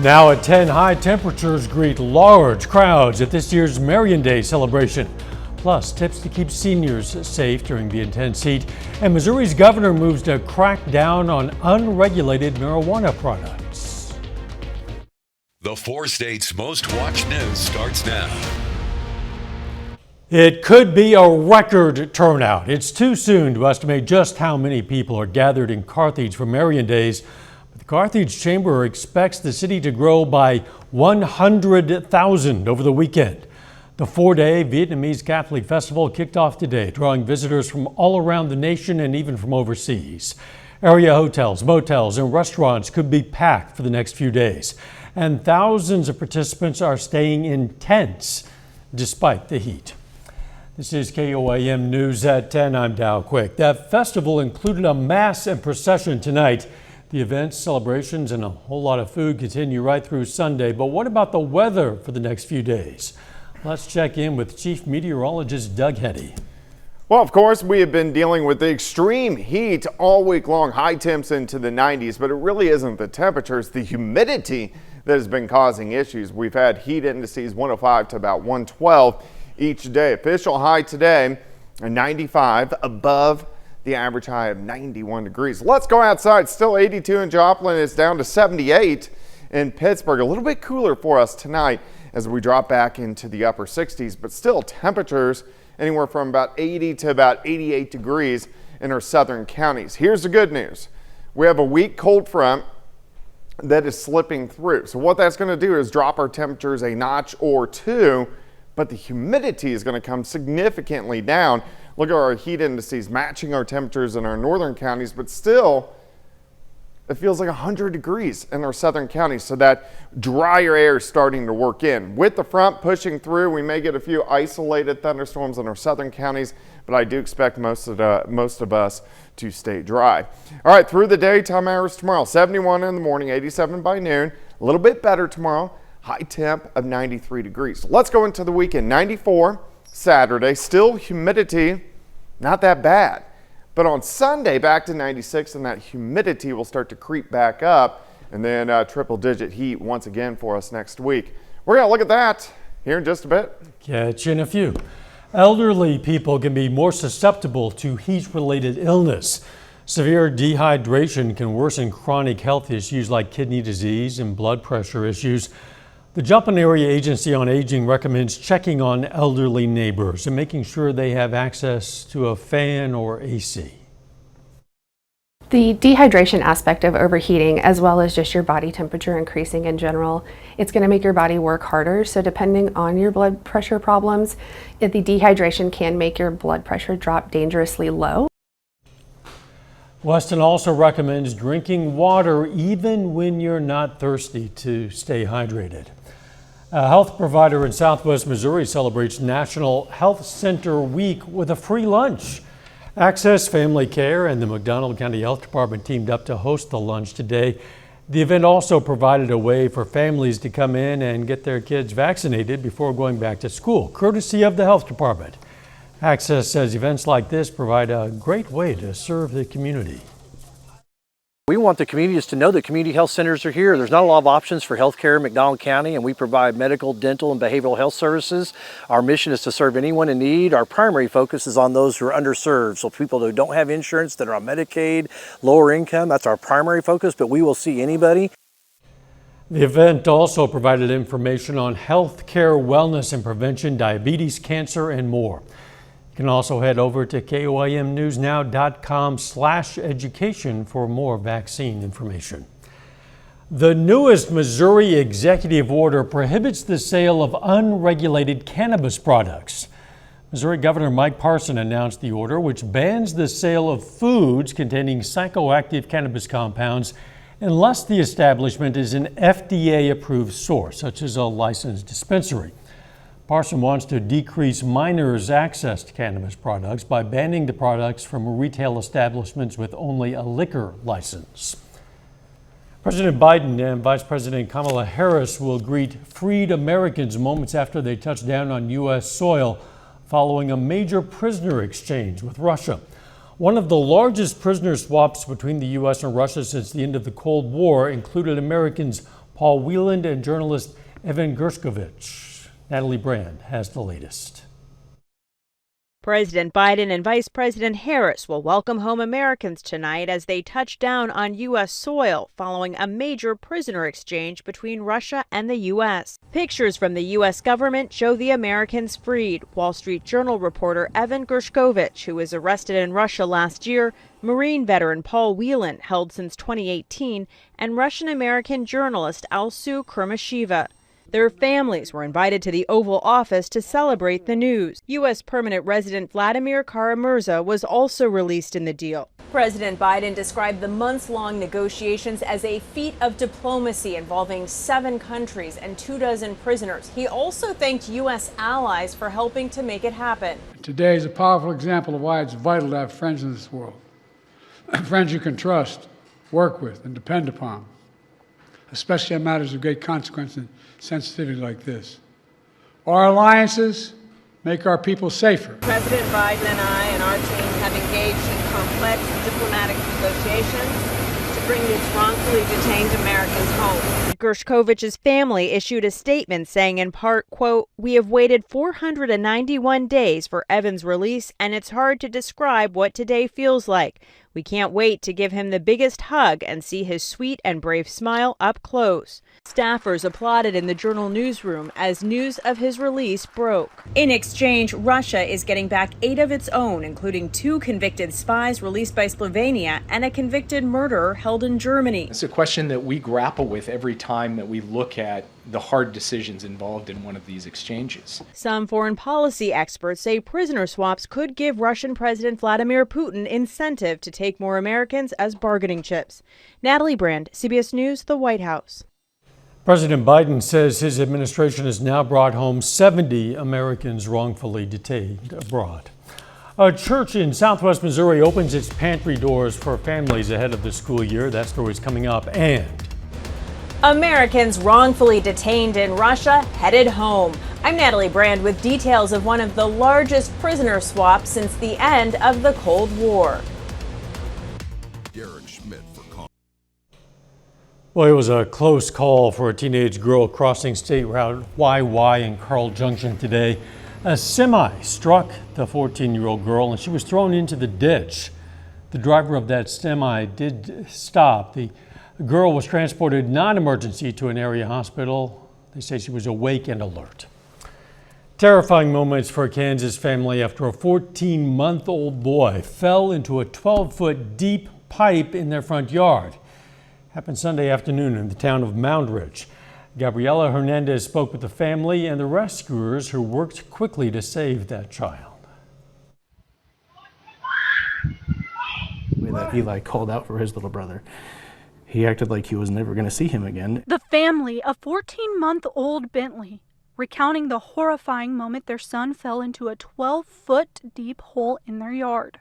Now at 10, high temperatures greet large crowds at this year's Marion Day celebration. Plus, tips to keep seniors safe during the intense heat. And Missouri's governor moves to crack down on unregulated marijuana products. The 4 states' most watched news starts now. It could be a record turnout. It's too soon to estimate just how many people are gathered in Carthage for Marion Days. But the Carthage Chamber expects the city to grow by 100,000 over the weekend. The 4-day Vietnamese Catholic Festival kicked off today, drawing visitors from all around the nation and even from overseas. Area hotels, motels, and restaurants could be packed for the next few days. And thousands of participants are staying in tents despite the heat. This is KOAM News at 10. I'm Dow Quick. That festival included a mass and procession tonight. The events, celebrations, and a whole lot of food continue right through Sunday. But what about the weather for the next few days? Let's check in with Chief Meteorologist Doug Heddy. Well, of course, we have been dealing with the extreme heat all week long, high temps into the 90s, but it really isn't the temperatures, the humidity that has been causing issues. We've had heat indices 105 to about 112 each day. Official high today, 95, above the average high of 91 degrees. Let's go outside. Still 82 in Joplin. It's down to 78 in Pittsburgh. A little bit cooler for us tonight as we drop back into the upper 60s, but still temperatures anywhere from about 80 to about 88 degrees in our southern counties. Here's the good news. We have a weak cold front that is slipping through. So what that's going to do is drop our temperatures a notch or two, but the humidity is going to come significantly down. Look at our heat indices matching our temperatures in our northern counties, but still it feels like 100 degrees in our southern counties. So that drier air is starting to work in. With the front pushing through, we may get a few isolated thunderstorms in our southern counties, but I do expect most of us to stay dry. All right, through the daytime hours tomorrow, 71 in the morning, 87 by noon, a little bit better tomorrow. High temp of 93 degrees. Let's go into the weekend. 94 Saturday, still humidity, not that bad. But on Sunday, back to 96, and that humidity will start to creep back up, and then triple-digit heat once again for us next week. We're going to look at that here in just a bit. Catch you in a few. Elderly people can be more susceptible to heat-related illness. Severe dehydration can worsen chronic health issues like kidney disease and blood pressure issues. The Joplin Area Agency on Aging recommends checking on elderly neighbors and making sure they have access to a fan or AC. The dehydration aspect of overheating, as well as just your body temperature increasing in general, it's going to make your body work harder. So depending on your blood pressure problems, the dehydration can make your blood pressure drop dangerously low. Weston also recommends drinking water even when you're not thirsty to stay hydrated. A health provider in Southwest Missouri celebrates National Health Center Week with a free lunch. Access Family Care and the McDonald County Health Department teamed up to host the lunch today. The event also provided a way for families to come in and get their kids vaccinated before going back to school, courtesy of the health department. Access says events like this provide a great way to serve the community. We want the communities to know that community health centers are here. There's not a lot of options for healthcare in McDonald County, and we provide medical, dental, and behavioral health services. Our mission is to serve anyone in need. Our primary focus is on those who are underserved, so people who don't have insurance, that are on Medicaid, lower income. That's our primary focus, but we will see anybody. The event also provided information on health care, wellness and prevention, diabetes, cancer, and more. You can also head over to KOAMnewsnow.com/education for more vaccine information. The newest Missouri executive order prohibits the sale of unregulated cannabis products. Missouri Governor Mike Parson announced the order, which bans the sale of foods containing psychoactive cannabis compounds unless the establishment is an FDA-approved source, such as a licensed dispensary. Parson wants to decrease minors' access to cannabis products by banning the products from retail establishments with only a liquor license. President Biden and Vice President Kamala Harris will greet freed Americans moments after they touch down on U.S. soil following a major prisoner exchange with Russia. One of the largest prisoner swaps between the U.S. and Russia since the end of the Cold War included Americans Paul Wieland and journalist Evan Gershkovich. Natalie Brand has the latest. President Biden and Vice President Harris will welcome home Americans tonight as they touch down on U.S. soil following a major prisoner exchange between Russia and the U.S. Pictures from the U.S. government show the Americans freed. Wall Street Journal reporter Evan Gershkovich, who was arrested in Russia last year, Marine veteran Paul Wieland, held since 2018, and Russian-American journalist Alsu Kurmashiva. Their families were invited to the Oval Office to celebrate the news. U.S. permanent resident Vladimir Kara-Murza was also released in the deal. President Biden described the months-long negotiations as a feat of diplomacy involving 7 countries and 24 prisoners. He also thanked U.S. allies for helping to make it happen. Today is a powerful example of why it's vital to have friends in this world. Friends you can trust, work with, and depend upon, especially on matters of great consequence and sensitivity like this. Our alliances make our people safer. President Biden and I and our team have engaged in complex diplomatic negotiations to bring these wrongfully detained Americans home. Gershkovich's family issued a statement saying in part, quote, "We have waited 491 days for Evan's release, and it's hard to describe what today feels like. We can't wait to give him the biggest hug and see his sweet and brave smile up close." Staffers applauded in the Journal newsroom as news of his release broke. In exchange, Russia is getting back 8 of its own, including 2 convicted spies released by Slovenia and a convicted murderer held in Germany. It's a question that we grapple with every time that we look at the hard decisions involved in one of these exchanges. Some foreign policy experts say prisoner swaps could give Russian President Vladimir Putin incentive to take more Americans as bargaining chips. Natalie Brand, CBS News, the White House. President Biden says his administration has now brought home 70 Americans wrongfully detained abroad. A church in southwest Missouri opens its pantry doors for families ahead of the school year. That story's coming up. And Americans wrongfully detained in Russia headed home. I'm Natalie Brand with details of one of the largest prisoner swaps since the end of the Cold War. well, it was a close call for a teenage girl crossing State Route YY in Carl Junction today. A semi struck the 14-year-old girl and she was thrown into the ditch. The driver of that semi did stop. The girl was transported non-emergency to an area hospital. They say she was awake and alert. Terrifying moments for a Kansas family after a 14-month-old boy fell into a 12-foot deep pipe in their front yard. Happened Sunday afternoon in the town of Moundridge. Gabriela Hernandez spoke with the family and the rescuers who worked quickly to save that child. The way that Eli called out for his little brother, he acted like he was never going to see him again. The family of 14-month-old Bentley recounting the horrifying moment their son fell into a 12-foot deep hole in their yard.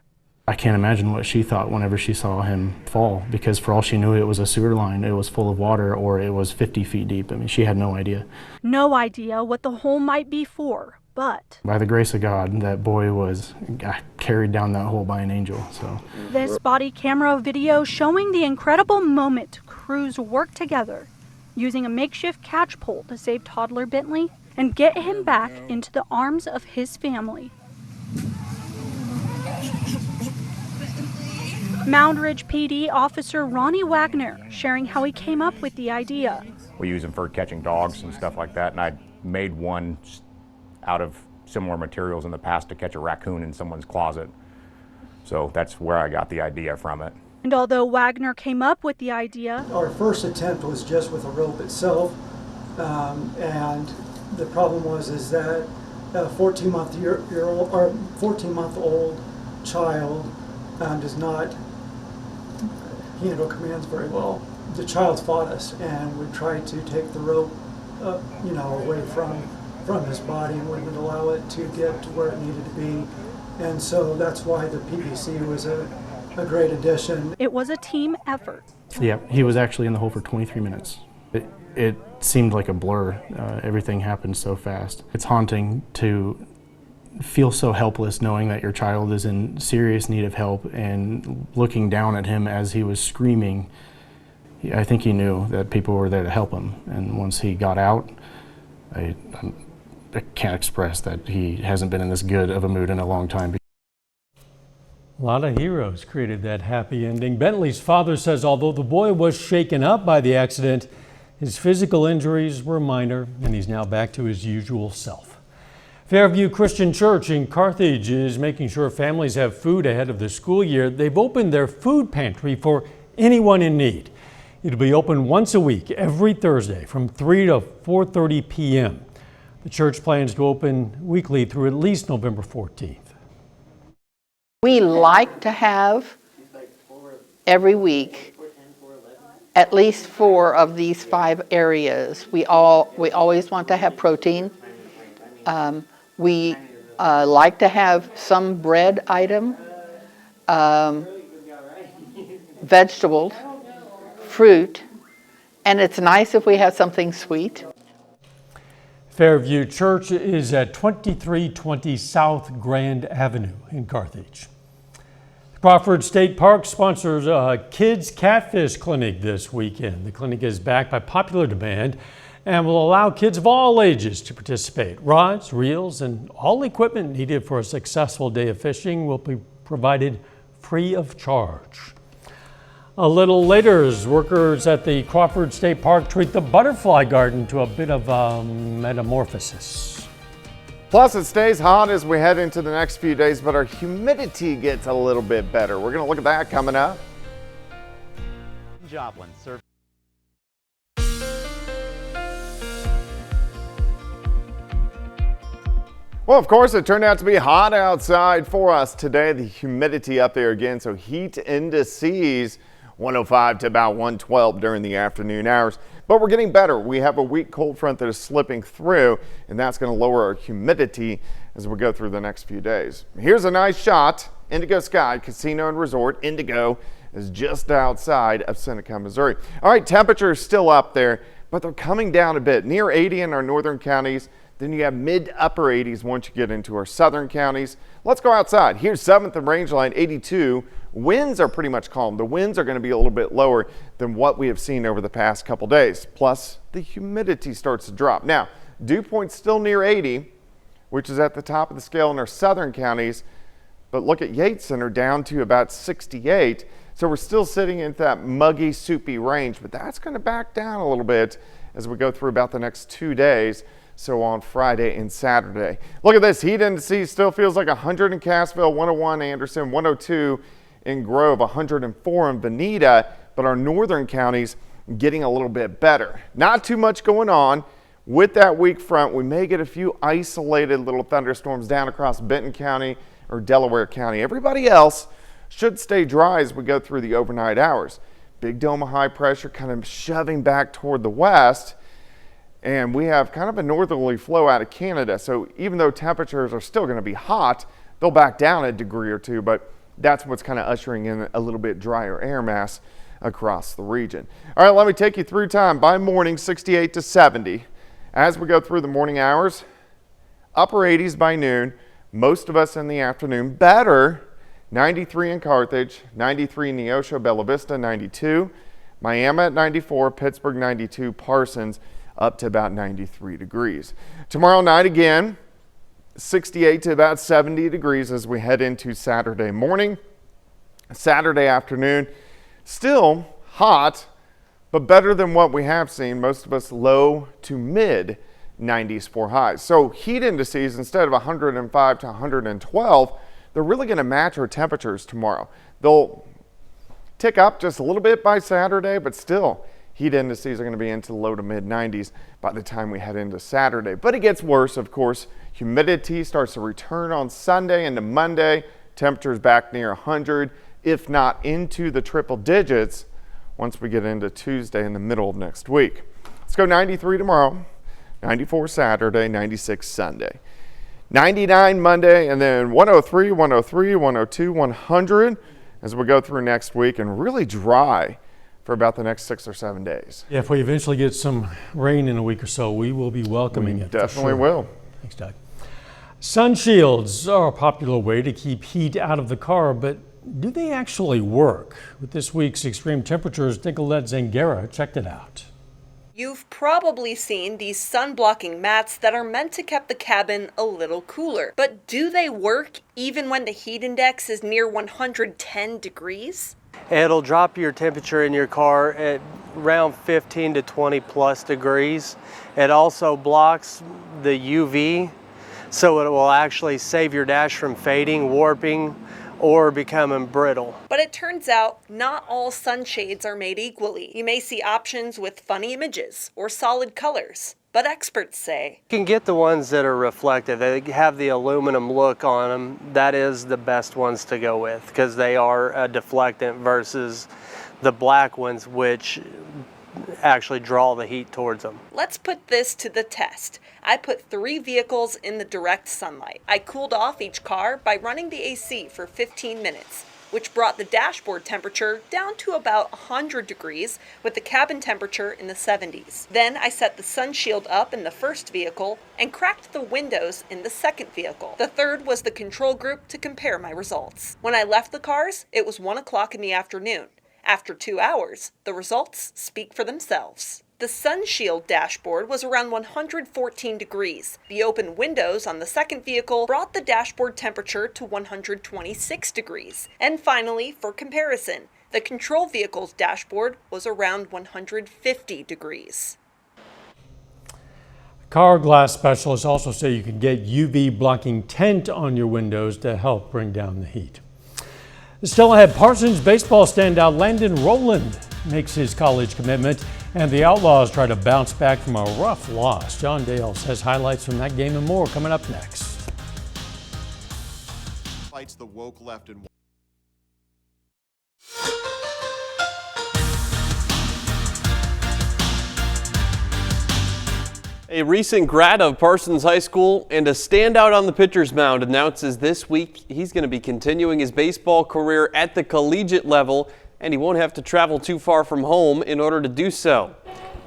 I can't imagine what she thought whenever she saw him fall, because for all she knew, it was a sewer line, it was full of water, or it was 50 feet deep. I mean, she had no idea. No idea what the hole might be for, but by the grace of God, that boy was carried down that hole by an angel. So this body camera video showing the incredible moment crews worked together using a makeshift catch pole to save toddler Bentley and get him back into the arms of his family. Moundridge PD officer Ronnie Wagner sharing how he came up with the idea. We use them for catching dogs and stuff like that, and I made one out of similar materials in the past to catch a raccoon in someone's closet. So that's where I got the idea from it. And although Wagner came up with the idea, our first attempt was just with a rope itself, and the problem was that a 14-month-old child does not handle commands very well. The child fought us, and we tried to take the rope, away from his body and wouldn't allow it to get to where it needed to be. And so that's why the PVC was a great addition. It was a team effort. Yeah, he was actually in the hole for 23 minutes. It seemed like a blur. Everything happened so fast. It's haunting to feel so helpless knowing that your child is in serious need of help and looking down at him as he was screaming I think he knew that people were there to help him. And once he got out, I can't express that he hasn't been in this good of a mood in a long time. A lot of heroes created that happy ending. Bentley's father says although the boy was shaken up by the accident, his physical injuries were minor and he's now back to his usual self. Fairview Christian Church in Carthage is making sure families have food ahead of the school year. They've opened their food pantry for anyone in need. It'll be open once a week, every Thursday from 3 to 4:30 p.m. The church plans to open weekly through at least November 14th. We like to have every week at least 4 of these 5 areas. We always want to have protein. We like to have some bread item, vegetables, fruit, and it's nice if we have something sweet. Fairview Church is at 2320 South Grand Avenue in Carthage. Crawford State Park sponsors a kids catfish clinic this weekend. The clinic is backed by popular demand and will allow kids of all ages to participate. Rods, reels, and all equipment needed for a successful day of fishing will be provided free of charge. A little later, workers at the Crawford State Park treat the butterfly garden to a bit of a metamorphosis. Plus, it stays hot as we head into the next few days, but our humidity gets a little bit better. We're going to look at that coming up. Joplin, sir. Well, of course, it turned out to be hot outside for us today. The humidity up there again, so heat indices 105 to about 112 during the afternoon hours. But we're getting better. We have a weak cold front that is slipping through, and that's going to lower our humidity as we go through the next few days. Here's a nice shot. Indigo Sky Casino and Resort. Indigo is just outside of Seneca, Missouri. All right, temperatures still up there, but they're coming down a bit. Near 80 in our northern counties. Then you have mid-upper 80s once you get into our southern counties. Let's go outside. Here's 7th and Rangeline, 82. Winds are pretty much calm. The winds are going to be a little bit lower than what we have seen over the past couple days. Plus, the humidity starts to drop. Now, dew point's still near 80, which is at the top of the scale in our southern counties. But look at Yates Center down to about 68. So we're still sitting in that muggy, soupy range, but that's going to back down a little bit as we go through about the next 2 days. So on Friday and Saturday. Look at this. Heat indices still feels like 100 in Cassville, 101 Anderson, 102 in Grove, 104 in Bonita, but our northern counties getting a little bit better. Not too much going on. With that weak front, we may get a few isolated little thunderstorms down across Benton County or Delaware County. Everybody else should stay dry as we go through the overnight hours. Big dome of high pressure kind of shoving back toward the west. And we have kind of a northerly flow out of Canada. So even though temperatures are still going to be hot, they'll back down a degree or two, but that's what's kind of ushering in a little bit drier air mass across the region. All right, let me take you through time. By morning, 68 to 70. As we go through the morning hours, upper 80s by noon, most of us in the afternoon. Better, 93 in Carthage, 93 in Neosho, Bella Vista, 92. Miami at 94, Pittsburgh 92, Parsons up to about 93 degrees. Tomorrow night again, 68 to about 70 degrees as we head into Saturday morning. Saturday afternoon, still hot, but better than what we have seen. Most of us low to mid 90s for highs. So heat indices, instead of 105 to 112, they're really going to match our temperatures tomorrow. They'll tick up just a little bit by Saturday, but still heat indices are going to be into the low to mid 90s by the time we head into Saturday. But it gets worse, of course. Humidity starts to return on Sunday into Monday. Temperatures back near 100, if not into the triple digits once we get into Tuesday in the middle of next week. Let's go 93 tomorrow, 94 Saturday, 96 Sunday. 99 Monday, and then 103, 103, 102, 100 as we go through next week, and really dry for about the next 6 or 7 days. Yeah, if we eventually get some rain in a week or so, we will be welcoming it. Definitely will. Thanks, Doug. Sun shields are a popular way to keep heat out of the car, but do they actually work? With this week's extreme temperatures, Nicolette Zangara checked it out. You've probably seen these sun-blocking mats that are meant to keep the cabin a little cooler. But do they work even when the heat index is near 110 degrees? It'll drop your temperature in your car at around 15 to 20 plus degrees. It also blocks the UV, so it will actually save your dash from fading, warping, or becoming brittle. But it turns out not all sunshades are made equally. You may see options with funny images or solid colors. But experts say You can get the ones that are reflective. They have the aluminum look on them. That is the best ones to go with because they are a deflectant versus the black ones, which actually draw the heat towards them. Let's put this to the test. I put 3 vehicles in the direct sunlight. I cooled off each car by running the AC for 15 minutes, which brought the dashboard temperature down to about 100 degrees with the cabin temperature in the 70s. Then I set the sun shield up in the first vehicle and cracked the windows in the second vehicle. The third was the control group to compare my results. When I left the cars, it was 1 o'clock in the afternoon. After 2 hours, the results speak for themselves. The sun shield dashboard was around 114 degrees. The open windows on the second vehicle brought the dashboard temperature to 126 degrees. And finally, for comparison, the control vehicle's dashboard was around 150 degrees. Car glass specialists also say you can get UV blocking tint on your windows to help bring down the heat. Still ahead, Parsons baseball standout Landon Rowland makes his college commitment, and the Outlaws try to bounce back from a rough loss. John Dales has highlights from that game and more coming up next. Fights the woke left and A recent grad of Parsons High School and a standout on the pitcher's mound announces this week he's going to be continuing his baseball career at the collegiate level, and he won't have to travel too far from home in order to do so.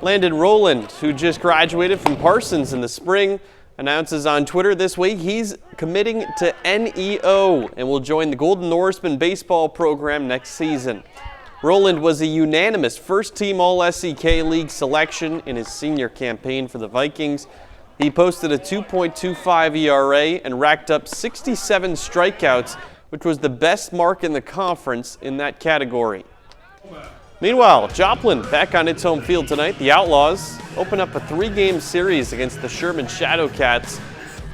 Landon Rowland, who just graduated from Parsons in the spring, announces on Twitter this week he's committing to NEO and will join the Golden Norseman baseball program next season. Rowland was a unanimous first-team All-SEK League selection in his senior campaign for the Vikings. He posted a 2.25 ERA and racked up 67 strikeouts, which was the best mark in the conference in that category. Meanwhile, Joplin back on its home field tonight. The Outlaws open up a 3-game series against the Sherman Shadowcats.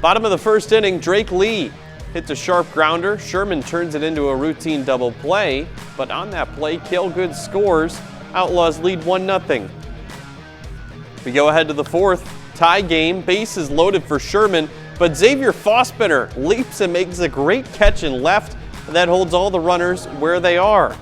Bottom of the first inning, Drake Lee hits a sharp grounder. Sherman turns it into a routine double play, but on that play, Cale Good scores. Outlaws lead 1-0. We go ahead to the fourth. Tie game, bases loaded for Sherman, but Xavier Fossbender leaps and makes a great catch in left that holds all the runners where they are.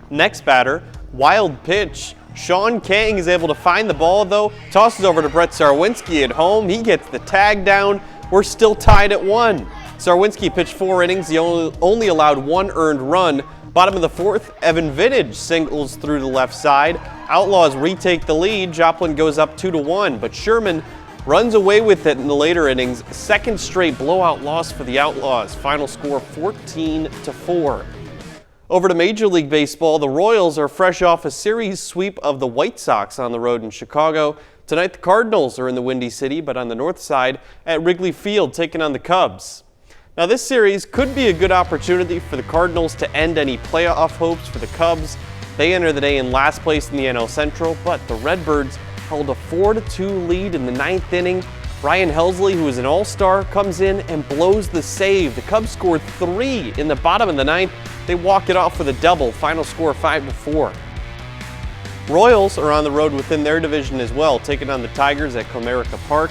Next batter, wild pitch. Sean Kang is able to find the ball though, tosses over to Brett Sarwinski at home. He gets the tag down. We're still tied at 1. Sarwinski pitched 4 innings. He only allowed 1 earned run. Bottom of the fourth, Evan Vintage singles through the left side. Outlaws retake the lead. Joplin goes up 2-1, but Sherman runs away with it in the later innings. Second straight blowout loss for the Outlaws. Final score 14-4. Over to Major League Baseball, the Royals are fresh off a series sweep of the White Sox on the road in Chicago. Tonight the Cardinals are in the Windy City, but on the north side at Wrigley Field taking on the Cubs. Now this series could be a good opportunity for the Cardinals to end any playoff hopes for the Cubs. They enter the day in last place in the NL Central, but the Redbirds held a 4-2 lead in the 9th inning. Ryan Helsley, who is an all-star, comes in and blows the save. The Cubs scored 3 in the bottom of the 9th. They walk it off with a double. Final score 5-4. Royals are on the road within their division as well, taking on the Tigers at Comerica Park.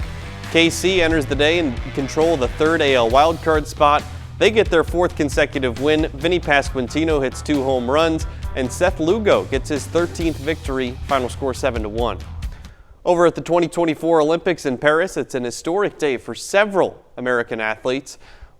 KC enters the day in control of the 3rd AL wildcard spot. They get their 4th consecutive win. Vinny Pasquantino hits 2 home runs, and Seth Lugo gets his 13th victory. Final score 7-1. Over at the 2024 Olympics in Paris, it's an historic day for several American athletes.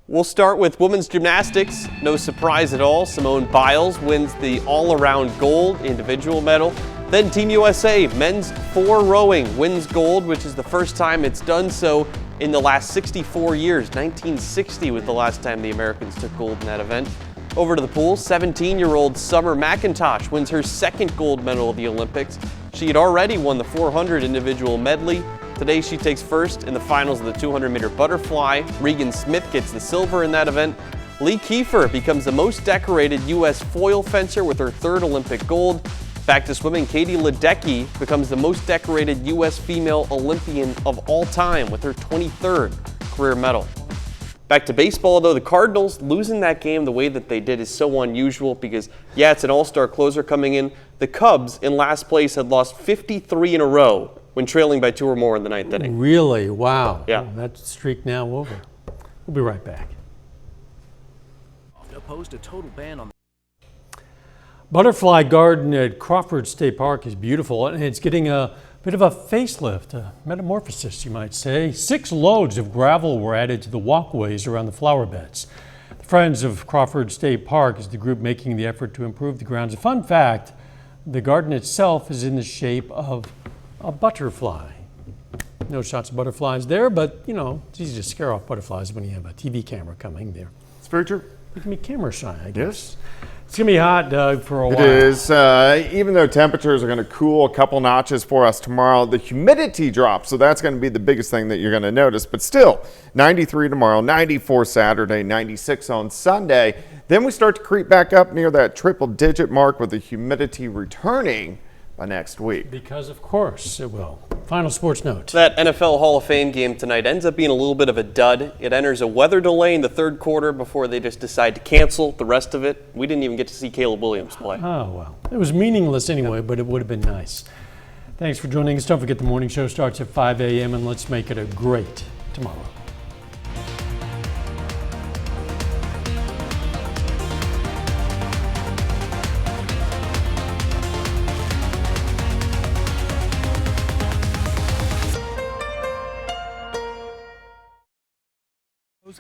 We'll start with women's gymnastics. No surprise at all, Simone Biles wins the all-around gold individual medal. Then Team USA men's 4 rowing wins gold, which is the first time it's done so in the last 64 years. 1960 was the last time the Americans took gold in that event. Over to the pool, 17-year-old Summer McIntosh wins her second gold medal of the Olympics. She had already won the 400 individual medley. Today she takes first in the finals of the 200-meter butterfly. Regan Smith gets the silver in that event. Lee Kiefer becomes the most decorated U.S. foil fencer with her third Olympic gold. Back to swimming, Katie Ledecky becomes the most decorated U.S. female Olympian of all time with her 23rd career medal. Back to baseball, though, the Cardinals losing that game the way that they did is so unusual because, yeah, it's an all-star closer coming in. The Cubs in last place had lost 53 in a row when trailing by 2 or more in the 9th inning. Really? Wow. Yeah. Well, that streak now over. We'll be right back. Opposed a total ban on Butterfly Garden at Crawford State Park is beautiful, and it's getting a bit of a facelift, a metamorphosis, you might say. 6 loads of gravel were added to the walkways around the flower beds. The Friends of Crawford State Park is the group making the effort to improve the grounds. A fun fact, the garden itself is in the shape of a butterfly. No shots of butterflies there, but, you know, it's easy to scare off butterflies when you have a TV camera coming there. It's very true. You can be camera shy, I guess. Yes. It's going to be hot, Doug, for a while. It is. Even though temperatures are going to cool a couple notches for us tomorrow, the humidity drops, so that's going to be the biggest thing that you're going to notice. But still, 93 tomorrow, 94 Saturday, 96 on Sunday. Then we start to creep back up near that triple-digit mark with the humidity returning by next week. Because, of course, it will. Final sports note. That NFL Hall of Fame game tonight ends up being a little bit of a dud. It enters a weather delay in the third quarter before they just decide to cancel the rest of it. We didn't even get to see Caleb Williams play. Oh, well. It was meaningless anyway, but it would have been nice. Thanks for joining us. Don't forget the morning show starts at 5 a.m. and let's make it a great tomorrow.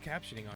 captioning on